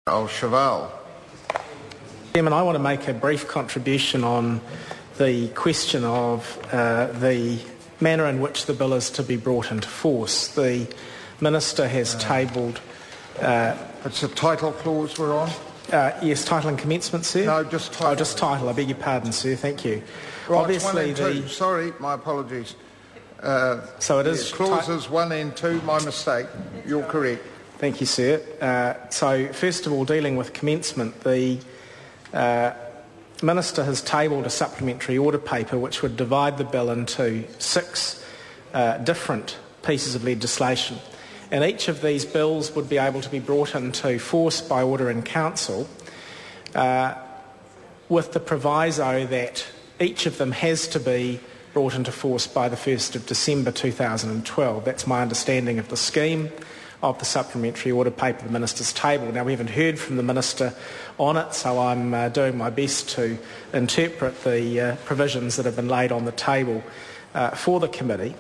Cheval. Chairman, I want to make a brief contribution on the question of the manner in which the bill is to be brought into force. The Minister has tabled... it's a title clause we're on? Yes, title and commencement, sir. No, just title. Oh, just title. I beg your pardon, sir. Thank you. Right, obviously, it's 1 and 2. Sorry, my apologies. So it is... clauses 1 and 2, my mistake. You're correct. Thank you, sir. So, first of all, dealing with commencement, the Minister has tabled a supplementary order paper which would divide the bill into 6 different pieces of legislation. And each of these bills would be able to be brought into force by order in council with the proviso that each of them has to be brought into force by the 1st of December 2012. That's my understanding of the scheme of the supplementary order paper the Minister's table. Now, we haven't heard from the Minister on it, so I'm doing my best to interpret the provisions that have been laid on the table for the committee.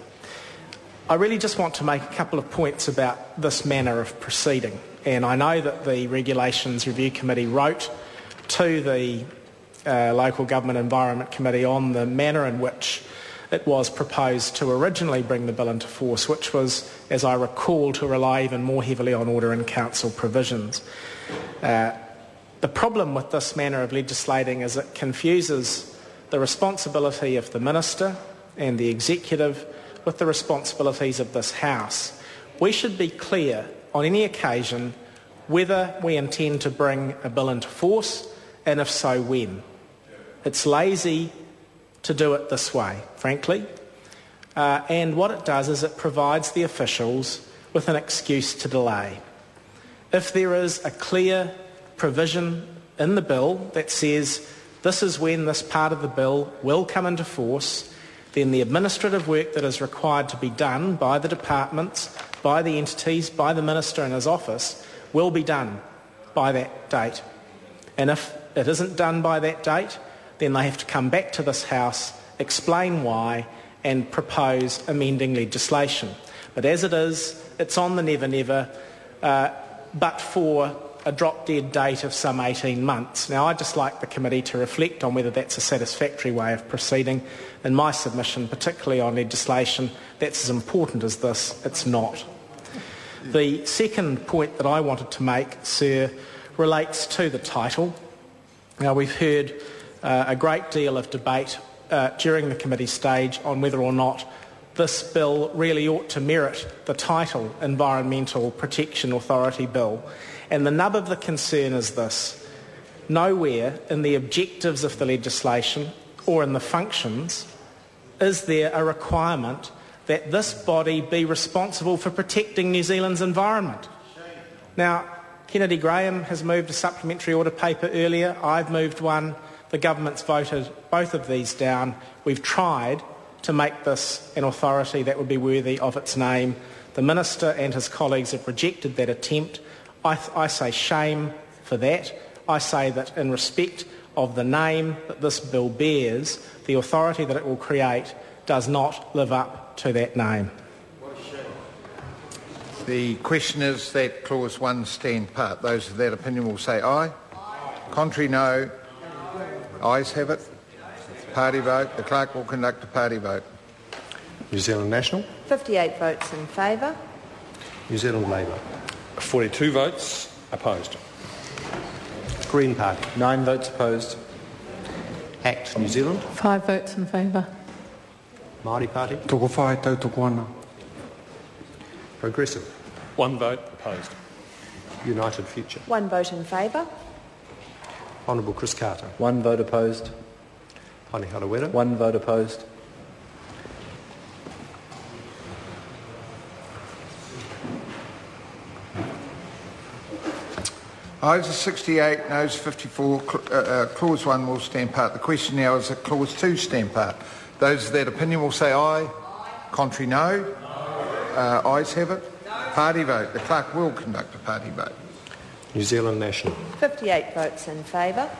I really just want to make a couple of points about this manner of proceeding. And I know that the Regulations Review Committee wrote to the Local Government Environment Committee on the manner in which it was proposed to originally bring the bill into force, which was, as I recall, to rely even more heavily on order in council provisions. The problem with this manner of legislating is it confuses the responsibility of the Minister and the Executive with the responsibilities of this House. We should be clear on any occasion whether we intend to bring a bill into force, and if so, when. It's lazy to do it this way, frankly. And what it does is it provides the officials with an excuse to delay. If there is a clear provision in the bill that says this is when this part of the bill will come into force, then the administrative work that is required to be done by the departments, by the entities, by the Minister and his office will be done by that date. And if it isn't done by that date, then they have to come back to this House, explain why, and propose amending legislation. But as it is, it's on the never, but for a drop-dead date of some 18 months. Now, I'd just like the committee to reflect on whether that's a satisfactory way of proceeding. In my submission, particularly on legislation that's as important as this, it's not. The second point that I wanted to make, sir, relates to the title. Now, we've heard a great deal of debate during the committee stage on whether or not this bill really ought to merit the title Environmental Protection Authority Bill. And the nub of the concern is this: nowhere in the objectives of the legislation or in the functions is there a requirement that this body be responsible for protecting New Zealand's environment. Now, Kennedy Graham has moved a supplementary order paper earlier. I've moved one. The government's voted both of these down. We've tried to make this an authority that would be worthy of its name. The Minister and his colleagues have rejected that attempt. I say shame for that. I say that in respect of the name that this bill bears, the authority that it will create does not live up to that name. The question is that clause 1 stand part. Those of that opinion will say aye. Contrary, no. Ayes have it. Party vote. The clerk will conduct a party vote. New Zealand National. 58 votes in favour. New Zealand Labour. 42 votes opposed. Green Party. 9 votes opposed. ACT New Zealand. 5 votes in favour. Māori Party. Toko whai tau toko ana. Progressive. 1 vote opposed. United Future. 1 vote in favour. Honourable Chris Carter. 1 vote opposed. Pani Harawira. 1 vote opposed. Ayes are 68, noes 54. Clause 1 will stand part. The question now is that clause 2 stand part. Those of that opinion will say aye. Contrary, no. Ayes have it. Party vote. The clerk will conduct a party vote. New Zealand National. 58 votes in favour.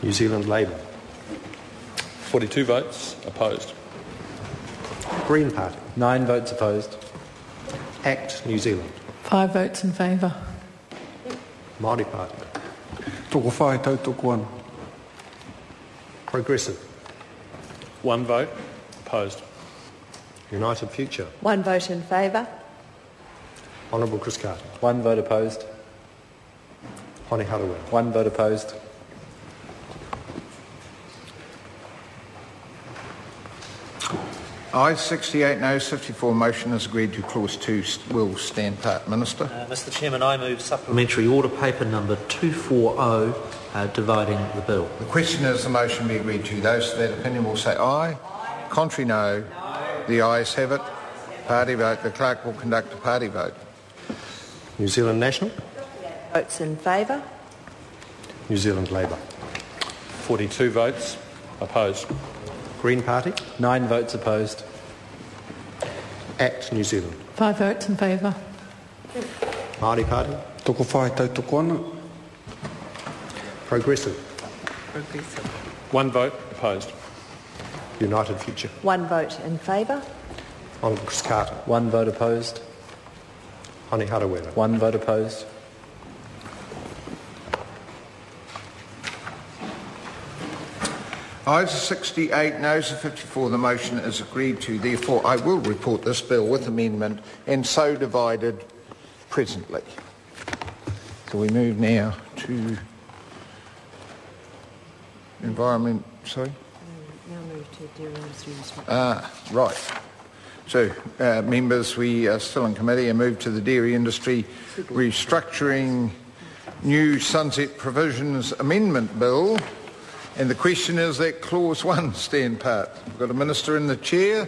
New Zealand Labour. 42 votes opposed. Green Party. 9 votes opposed. ACT New Zealand. 5 votes in favour. Māori Party. Toko whai tautoko ana. Progressive. One vote. Opposed. United Future. One vote in favour. Honourable Chris Carter. One vote opposed. Hone Harawira. One vote opposed. Ayes 68, noes 54. Motion is agreed to. Clause 2 will stand part. Minister. Mr Chairman, I move supplementary order paper number 240, dividing the bill. The question is the motion be agreed to. Those of that opinion will say aye. Contrary, no. The ayes have it. Party vote. The clerk will conduct a party vote. New Zealand National. Votes in favour. New Zealand Labour. 42 votes. Opposed. Green Party. 9 votes opposed. ACT New Zealand. 5 votes in favour. Māori Party. Toko whai tautoko ana. Progressive. One vote. Opposed. United Future. One vote in favour. Honourable Chris Carter. 1 vote opposed. Hone Harawira. 1 vote opposed. Ayes 68, noes 54. The motion is agreed to. Therefore, I will report this bill with amendment and so divided presently. So we move now to environment. Sorry. Now move to dairy industry. Right. So, members, we are still in committee and move to the Dairy Industry Restructuring New Sunset Provisions Amendment Bill. And the question is that Clause 1 stand part. We've got a minister in the chair.